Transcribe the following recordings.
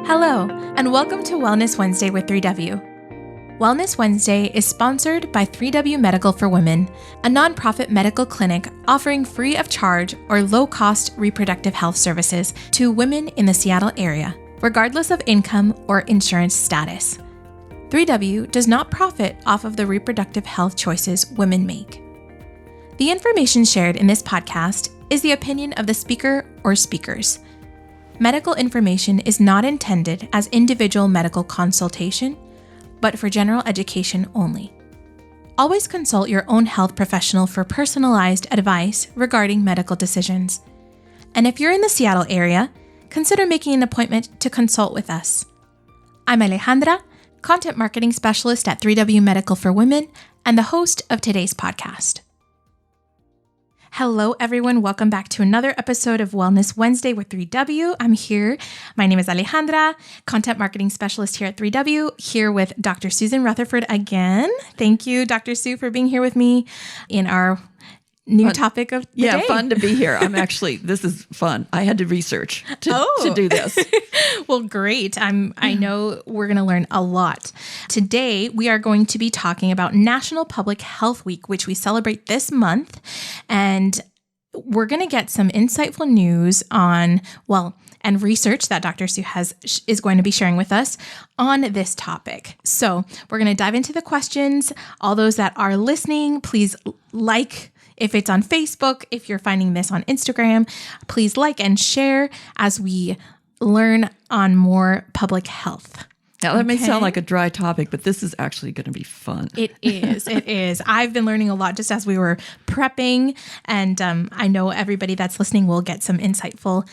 Hello, and welcome to Wellness Wednesday with 3W. Wellness Wednesday is sponsored by 3W Medical for Women, a nonprofit medical clinic offering free of charge or low-cost reproductive health services to women in the Seattle area, regardless of income or insurance status. 3W does not profit off of the reproductive health choices women make. The information shared in this podcast is the opinion of the speaker or speakers. Medical information is not intended as individual medical consultation, but for general education only. Always consult your own health professional for personalized advice regarding medical decisions. And if you're in the Seattle area, consider making an appointment to consult with us. I'm Alejandra, Content Marketing Specialist at 3W Medical for Women and the host of today's podcast. Hello, everyone. Welcome back to another episode of Wellness Wednesday with 3W. I'm here. My name is Alejandra, Content Marketing Specialist here at 3W, here with Dr. Susan Rutherford again. Thank you, Dr. Sue, for being here with me in our new topic of the day. Fun to be here. This is fun. I had to research to do this. Well, great. I know we're going to learn a lot. Today, we are going to be talking about National Public Health Week, which we celebrate this month. And we're going to get some insightful news on, and research that Dr. Sue is going to be sharing with us on this topic. So we're going to dive into the questions. All those that are listening, please if it's on Facebook, if you're finding this on Instagram, please like and share as we learn on more public health. Now, that may sound like a dry topic, but this is actually going to be fun. It is. It is. I've been learning a lot just as we were prepping, and I know everybody that's listening will get some insightful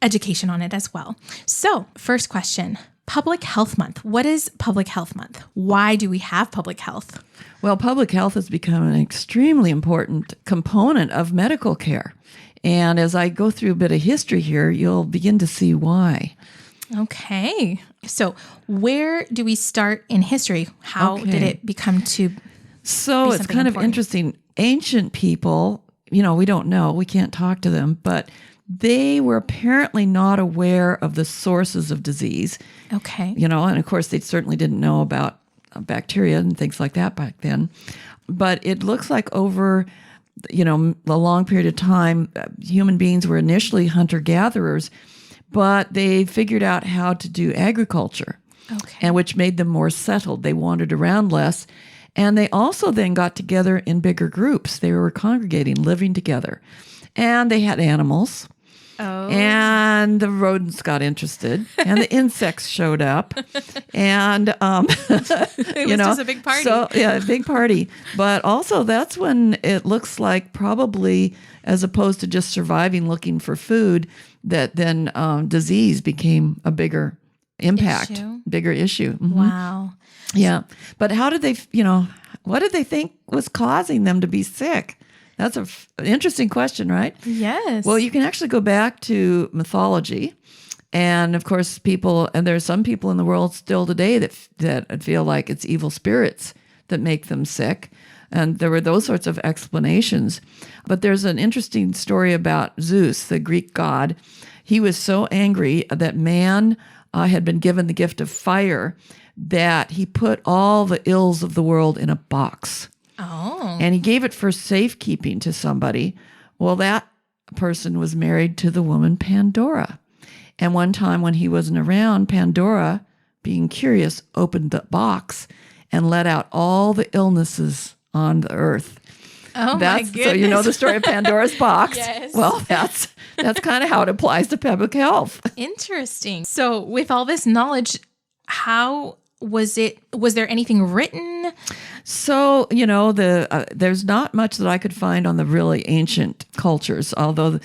education on it as well. So, first question. Public Health Month. What is Public Health Month? Why do we have public health? Well, public health has become an extremely important component of medical care. And as I go through a bit of history here, you'll begin to see why. Okay. So where do we start in history? How did it become to So it's kind of interesting. Ancient people, we don't know. We can't talk to them, but they were apparently not aware of the sources of disease. Okay. And of course, they certainly didn't know about bacteria and things like that back then. But it looks like over, a long period of time, human beings were initially hunter-gatherers, but they figured out how to do agriculture, and which made them more settled. They wandered around less. And they also then got together in bigger groups. They were congregating, living together. And they had animals. Oh. And the rodents got interested, and the insects showed up, and it was just a big party. So a big party. But also, that's when it looks like probably, as opposed to just surviving, looking for food, that then disease became a bigger impact, bigger issue. Mm-hmm. Wow. Yeah, but how did they? What did they think was causing them to be sick? That's an interesting question, right? Yes. Well, you can actually go back to mythology. And of course, there are some people in the world still today that feel like it's evil spirits that make them sick. And there were those sorts of explanations. But there's an interesting story about Zeus, the Greek god. He was so angry that man had been given the gift of fire that he put all the ills of the world in a box. Oh. And he gave it for safekeeping to somebody. Well, that person was married to the woman Pandora. And one time when he wasn't around, Pandora, being curious, opened the box and let out all the illnesses on the earth. Oh, my goodness. So you know the story of Pandora's box? Yes. Well, that's kind of how it applies to public health. Interesting. So with all this knowledge, how was there anything written? So, there's not much that I could find on the really ancient cultures, although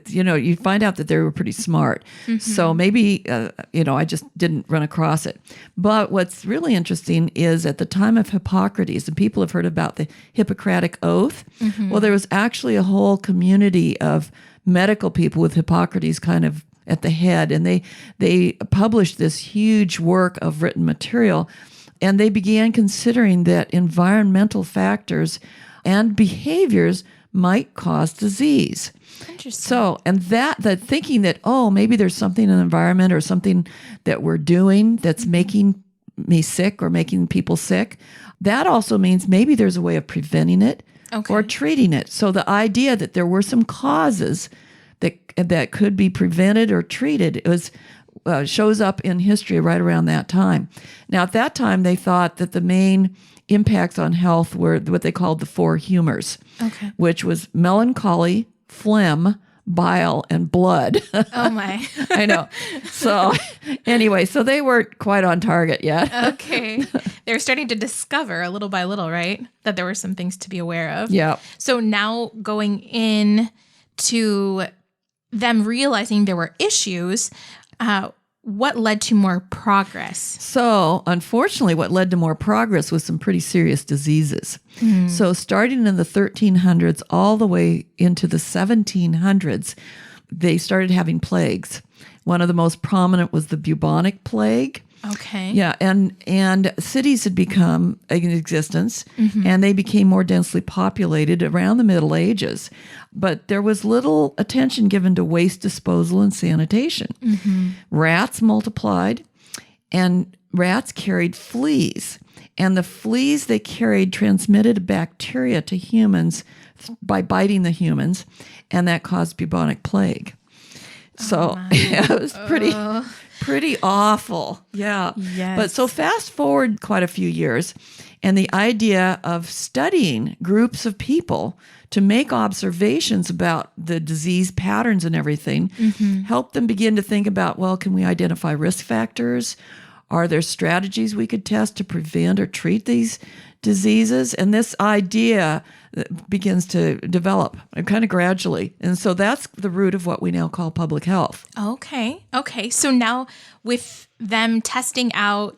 you find out that they were pretty smart. Mm-hmm. So maybe, I just didn't run across it. But what's really interesting is at the time of Hippocrates, and people have heard about the Hippocratic Oath. Mm-hmm. Well, there was actually a whole community of medical people with Hippocrates kind of at the head, and they published this huge work of written material, and they began considering that environmental factors and behaviors might cause disease. Interesting. So, and that thinking that, maybe there's something in the environment or something that we're doing that's making me sick or making people sick, that also means maybe there's a way of preventing it or treating it. So the idea that there were some causes that could be prevented or treated shows up in history right around that time. Now, at that time, they thought that the main impacts on health were what they called the four humors, which was melancholy, phlegm, bile, and blood. Oh, my. I know. So anyway, so they weren't quite on target yet. Okay. They were starting to discover a little by little, right? That there were some things to be aware of. Yeah. So now going in to them realizing there were issues, what led to more progress? So, unfortunately, what led to more progress was some pretty serious diseases. So, starting in the 1300s all the way into the 1700s, they started having plagues. One of the most prominent was the bubonic plague. Okay. Yeah, and cities had become in existence, and they became more densely populated around the Middle Ages. But there was little attention given to waste disposal and sanitation. Rats multiplied, and rats carried fleas. And the fleas they carried transmitted bacteria to humans by biting the humans, and that caused bubonic plague. So it was pretty awful. Yeah. Yes. But so fast forward quite a few years, and the idea of studying groups of people to make observations about the disease patterns and everything helped them begin to think about, well, can we identify risk factors? Are there strategies we could test to prevent or treat these diseases? And this idea begins to develop kind of gradually. And so that's the root of what we now call public health. Okay. So now with them testing out,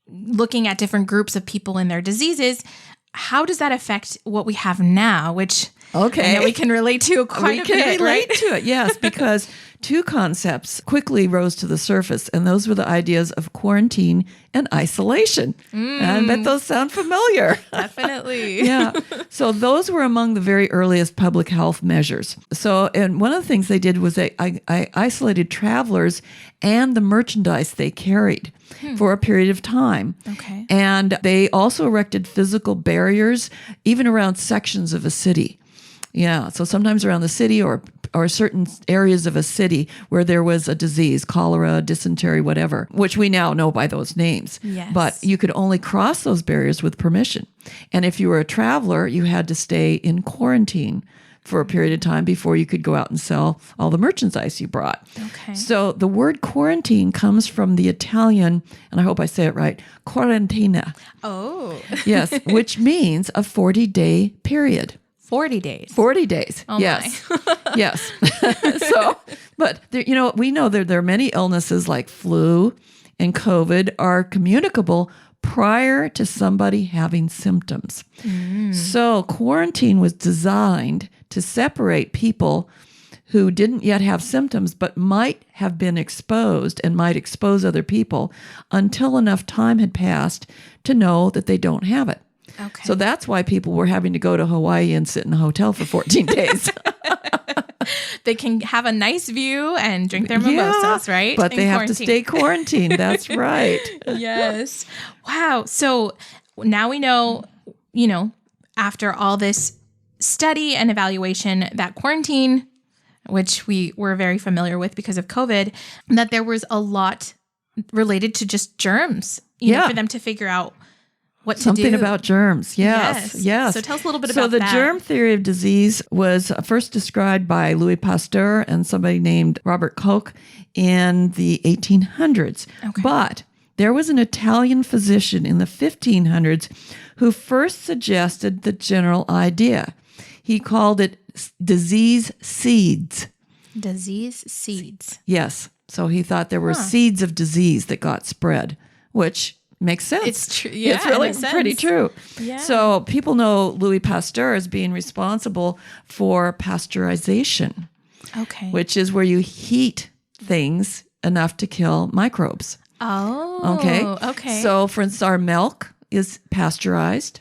looking at different groups of people and their diseases, how does that affect what we have now, which I know we can relate to quite a bit, We can relate right? to it, yes, because two concepts quickly rose to the surface, and those were the ideas of quarantine and isolation. I bet those sound familiar. Definitely. Yeah. So those were among the very earliest public health measures. So, and one of the things they did was I isolated travelers and the merchandise they carried for a period of time. Okay. And they also erected physical barriers, even around sections of a city. Yeah, so sometimes around the city or certain areas of a city where there was a disease, cholera, dysentery, whatever, which we now know by those names. Yes. But you could only cross those barriers with permission. And if you were a traveler, you had to stay in quarantine for a period of time before you could go out and sell all the merchandise you brought. Okay. So the word quarantine comes from the Italian, and I hope I say it right, quarantina. Oh. Yes, which means a 40-day period. 40 days. 40 days. Oh, yes. my. Yes. So, but there, we know there are many illnesses like flu and COVID are communicable prior to somebody having symptoms. So quarantine was designed to separate people who didn't yet have symptoms but might have been exposed and might expose other people until enough time had passed to know that they don't have it. Okay. So that's why people were having to go to Hawaii and sit in a hotel for 14 days. They can have a nice view and drink their mimosas, right? But In they have to quarantine. stay quarantined. That's right. Yes. Wow. So now we know, after all this study and evaluation, that quarantine, which we were very familiar with because of COVID, that there was a lot related to just germs, for them to figure out what Something to do. about germs. Yes. So tell us a little bit So about the that. germ theory of disease was first described by Louis Pasteur and somebody named Robert Koch in the 1800s. Okay. But there was an Italian physician in the 1500s who first suggested the general idea. He called it disease seeds. Disease seeds. Yes. So he thought there were seeds of disease that got spread, which makes sense. It's true. Yeah, it's really in a sense. pretty true. Yeah. So people know Louis Pasteur as being responsible for pasteurization, which is where you heat things enough to kill microbes. Oh, Okay. Okay. So, for instance, our milk is pasteurized.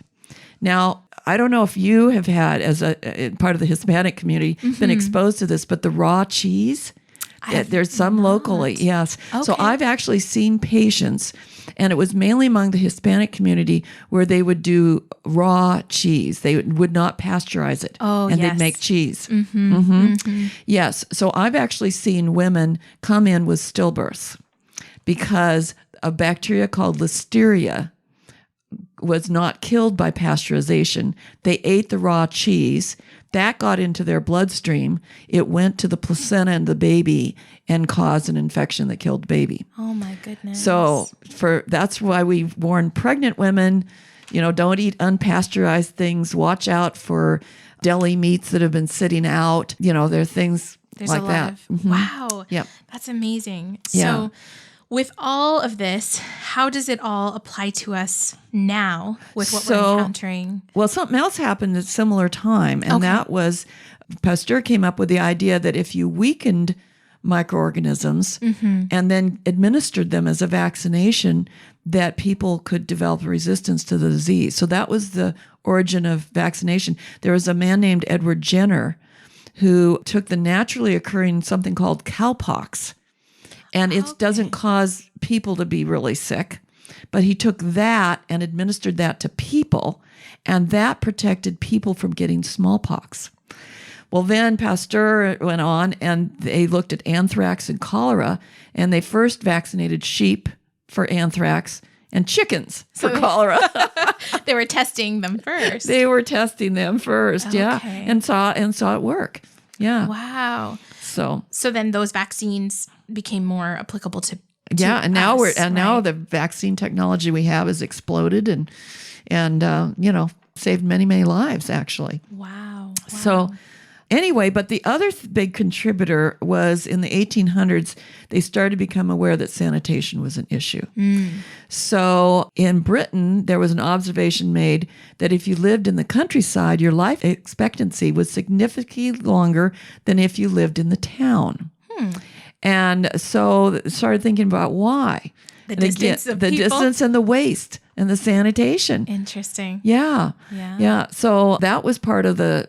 Now, I don't know if you have had, as a part of the Hispanic community, been exposed to this, but the raw cheese, there's some locally, yes. Okay. So I've actually seen patients, and it was mainly among the Hispanic community, where they would do raw cheese. They would not pasteurize it. Oh, and yes. they'd make cheese. Yes. So I've actually seen women come in with stillbirths because a bacteria called Listeria was not killed by pasteurization. They ate the raw cheese. That got into their bloodstream. It went to the placenta and the baby and caused an infection that killed the baby. Oh my goodness. So that's why we warn pregnant women, don't eat unpasteurized things. Watch out for deli meats that have been sitting out. There are things like that. Wow. Yep. That's amazing. Yeah. So with all of this, how does it all apply to us now with what we're encountering? Well, something else happened at a similar time, and that was Pasteur came up with the idea that if you weakened microorganisms and then administered them as a vaccination, that people could develop resistance to the disease. So that was the origin of vaccination. There was a man named Edward Jenner who took the naturally occurring something called cowpox. And it doesn't cause people to be really sick. But he took that and administered that to people, and that protected people from getting smallpox. Well, then Pasteur went on, and they looked at anthrax and cholera, and they first vaccinated sheep for anthrax and chickens for cholera. They were testing them first. Yeah, and saw it work. Yeah. Wow. So then those vaccines became more applicable to and now us, now the vaccine technology we have has exploded and saved many, many lives actually. Wow. So anyway, but the other big contributor was in the 1800s, they started to become aware that sanitation was an issue. So in Britain, there was an observation made that if you lived in the countryside, your life expectancy was significantly longer than if you lived in the town. And so started thinking about why. The distance and the waste and the sanitation. Interesting. Yeah. So that was part of the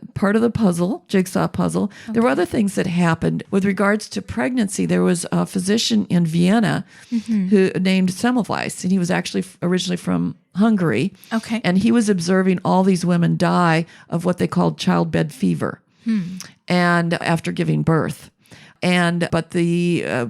puzzle, jigsaw puzzle. Okay. There were other things that happened with regards to pregnancy. There was a physician in Vienna who named Semmelweis, and he was actually originally from Hungary. Okay. And he was observing all these women die of what they called childbed fever, and after giving birth. But the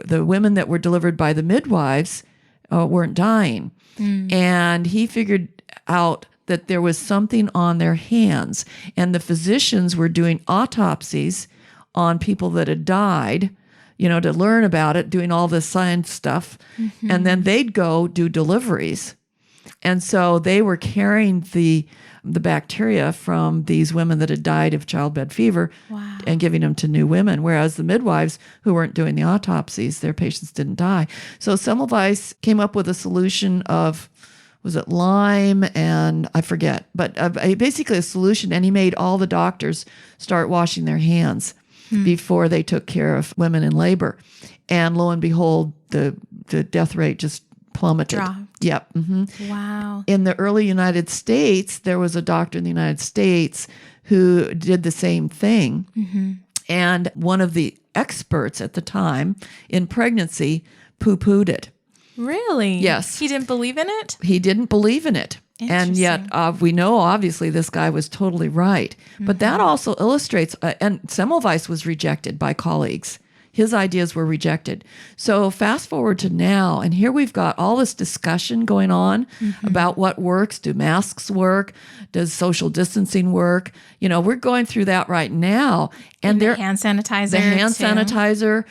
women that were delivered by the midwives weren't dying. And he figured out that there was something on their hands. And the physicians were doing autopsies on people that had died, to learn about it, doing all this science stuff. And then they'd go do deliveries. And so they were carrying the bacteria from these women that had died of childbed fever and giving them to new women, whereas the midwives who weren't doing the autopsies, their patients didn't die. So Semmelweis came up with a solution of, was it lime and I forget, but basically a solution, and he made all the doctors start washing their hands before they took care of women in labor. And lo and behold, the death rate just plummeted. Dropped. Yep. Wow. In the early United States, there was a doctor in the United States who did the same thing. And one of the experts at the time in pregnancy poo-pooed it. Really? Yes. He didn't believe in it? He didn't believe in it. And yet we know, obviously, this guy was totally right. But that also illustrates, and Semmelweis was rejected by colleagues. His ideas were rejected. So fast forward to now, and here we've got all this discussion going on about what works. Do masks work? Does social distancing work? We're going through that right now. And the hand sanitizer.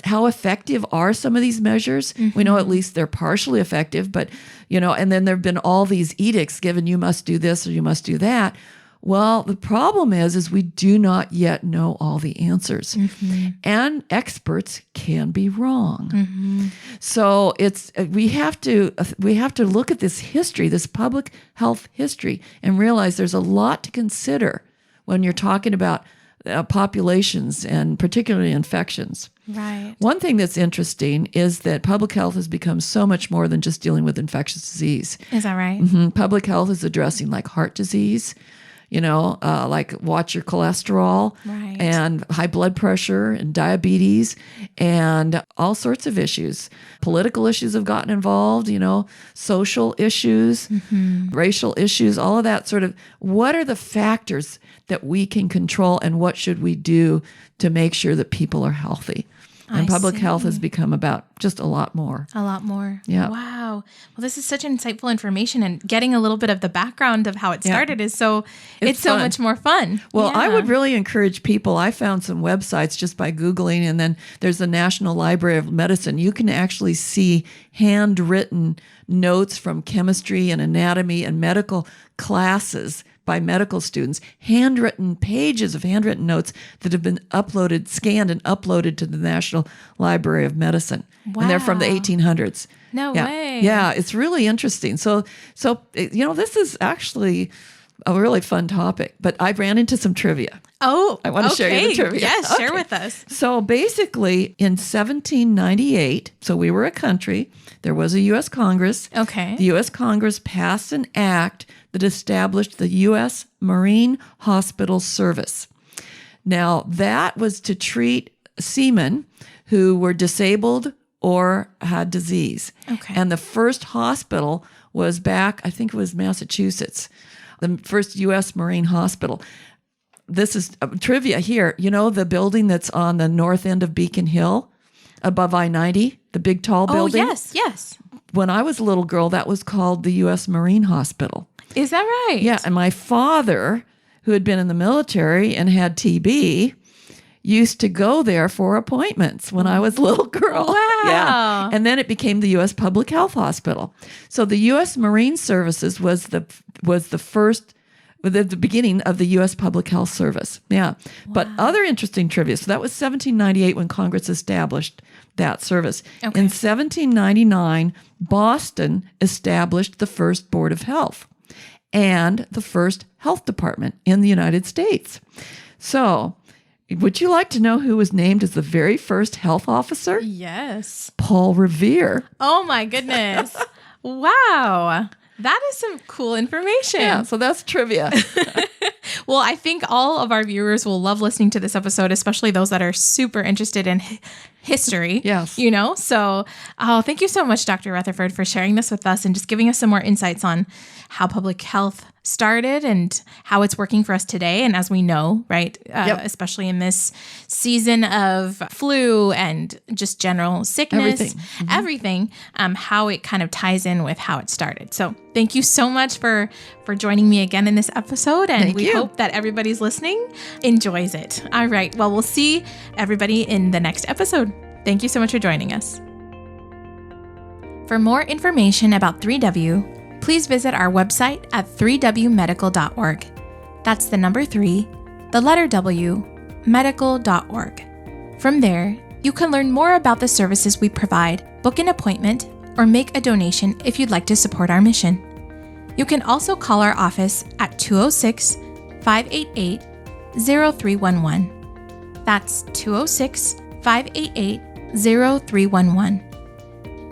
How effective are some of these measures? We know at least they're partially effective, but, and then there have been all these edicts given, you must do this or you must do that. Well, the problem is we do not yet know all the answers, and experts can be wrong. So we have to look at this history, this public health history, and realize there's a lot to consider when you're talking about populations and particularly infections. Right. One thing that's interesting is that public health has become so much more than just dealing with infectious disease. Is that right? Public health is addressing like heart disease, like watch your cholesterol Right. and high blood pressure and diabetes and all sorts of issues. Political issues have gotten involved, social issues, racial issues, all of that sort of, what are the factors that we can control and what should we do to make sure that people are healthy? And public health has become about just a lot more. A lot more. Yeah. Wow. Well, this is such insightful information, and getting a little bit of the background of how it started is so much more fun. Well, I would really encourage people. I found some websites just by Googling, and then there's the National Library of Medicine. You can actually see handwritten notes from chemistry and anatomy and medical classes by medical students, pages of handwritten notes that have been scanned and uploaded to the National Library of Medicine. Wow. And they're from the 1800s. No way. Yeah, it's really interesting. So this is actually a really fun topic, but I ran into some trivia. Oh, I want to share you the trivia. Yes, share with us. So basically in 1798, so we were a country, there was a U.S. Congress. Okay. The U.S. Congress passed an act that established the U.S. Marine Hospital Service. Now, that was to treat seamen who were disabled or had disease. Okay. And the first hospital was back, I think it was Massachusetts, the first U.S. Marine Hospital. This is trivia here. The building that's on the north end of Beacon Hill above I-90, the big tall building? Oh, yes. When I was a little girl, that was called the U.S. Marine Hospital. Is that right? Yeah, and my father, who had been in the military and had TB, used to go there for appointments when I was a little girl. Wow. Yeah. And then it became the U.S. Public Health Hospital. So the U.S. Marine Services was the first, the beginning of the U.S. Public Health Service. Yeah. Wow. But other interesting trivia. So that was 1798 when Congress established that service. Okay. In 1799, Boston established the first Board of Health and the first health department in the United States. So, would you like to know who was named as the very first health officer? Yes. Paul Revere. Oh my goodness. Wow. That is some cool information. Yeah, so that's trivia. Well, I think all of our viewers will love listening to this episode, especially those that are super interested in history. Yes. So thank you so much, Dr. Rutherford, for sharing this with us and just giving us some more insights on how public health started and how it's working for us today. And as we know, right, especially in this season of flu and just general sickness, everything, how it kind of ties in with how it started. So thank you so much for joining me again in this episode. And we hope that everybody's listening enjoys it. All right. Well, we'll see everybody in the next episode. Thank you so much for joining us. For more information about 3W, please visit our website at 3wmedical.org. That's the number 3, the letter W, medical.org. From there, you can learn more about the services we provide, book an appointment, or make a donation if you'd like to support our mission. You can also call our office at 206-588-0311. That's 206-588-0311.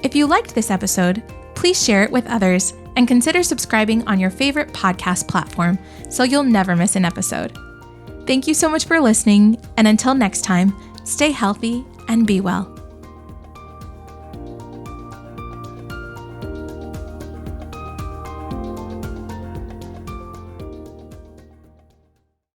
If you liked this episode, please share it with others and consider subscribing on your favorite podcast platform so you'll never miss an episode. Thank you so much for listening, and until next time, stay healthy and be well.